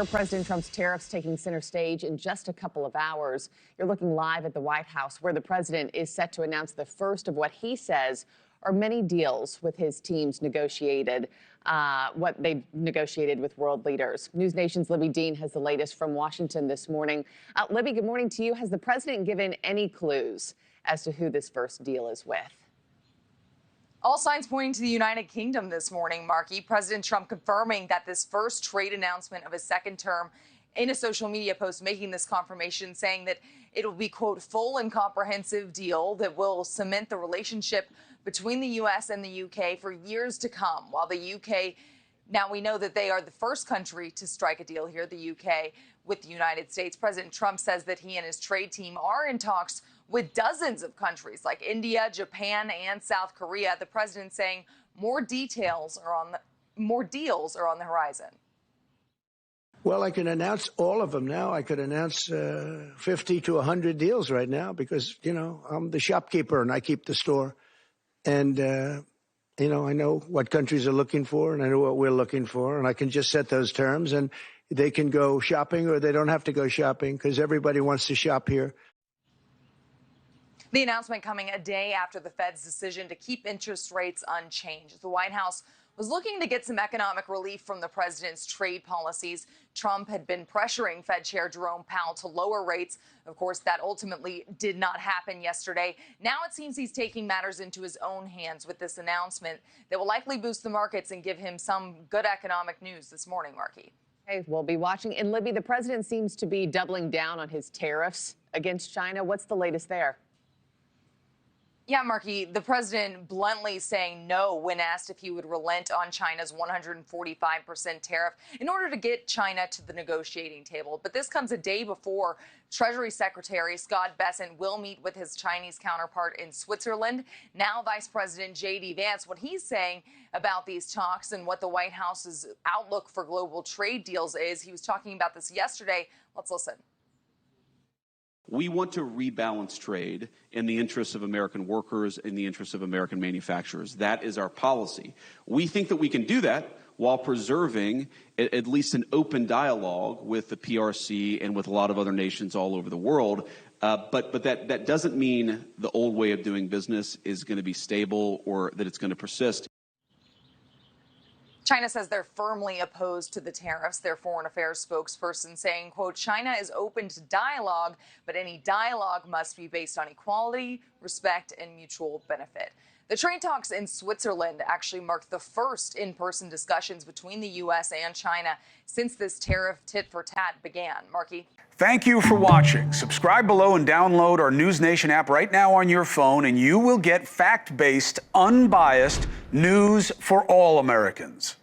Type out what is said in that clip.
President Trump's tariffs taking center stage in just a couple of hours. You're looking live at the White House, where the president is set to announce the first of what he says are many deals with his teams negotiated, what they negotiated with world leaders. NewsNation's Libby Dean has the latest from Washington this morning. Libby, good morning to you. Has the president given any clues as to who this first deal is with? All signs pointing to the United Kingdom this morning, Markie. President Trump confirming that this first trade announcement of his second term in a social media post, making this confirmation, saying that it will be, quote, full and comprehensive deal that will cement the relationship between the U.S. and the U.K. for years to come. While the U.K., now we know that they are the first country to strike a deal here, the U.K., with the United States. President Trump says that he and his trade team are in talks with dozens of countries like India, Japan, and South Korea. The president saying more deals are on the horizon. Well, I can announce all of them now. I could announce 50 to 100 deals right now because, you know, I'm the shopkeeper and I keep the store. And, you know, I know what countries are looking for and I know what we're looking for. And I can just set those terms and they can go shopping or they don't have to go shopping because everybody wants to shop here. The announcement coming a day after the Fed's decision to keep interest rates unchanged. The White House was looking to get some economic relief from the president's trade policies. Trump had been pressuring Fed Chair Jerome Powell to lower rates. Of course, that ultimately did not happen yesterday. Now it seems he's taking matters into his own hands with this announcement that will likely boost the markets and give him some good economic news this morning, Markie. Okay, we'll be watching. And Libby, the president seems to be doubling down on his tariffs against China. What's the latest there? Yeah, Markie, the president bluntly saying no when asked if he would relent on China's 145% tariff in order to get China to the negotiating table. But this comes a day before Treasury Secretary Scott Bessent will meet with his Chinese counterpart in Switzerland. Now, Vice President J.D. Vance, what he's saying about these talks and what the White House's outlook for global trade deals is. He was talking about this yesterday. Let's listen. We want to rebalance trade in the interests of American workers, in the interests of American manufacturers. That is our policy. We think that we can do that while preserving at least an open dialogue with the PRC and with a lot of other nations all over the world. But that doesn't mean the old way of doing business is going to be stable or that it's going to persist. China says they're firmly opposed to the tariffs. Their foreign affairs spokesperson saying, quote, China is open to dialogue, but any dialogue must be based on equality, respect, and mutual benefit. The trade talks in Switzerland actually marked the first in-person discussions between the U.S. and China since this tariff tit-for-tat began. Markie? Thank you for watching. Subscribe below and download our NewsNation app right now on your phone, and you will get fact-based, unbiased news for all Americans.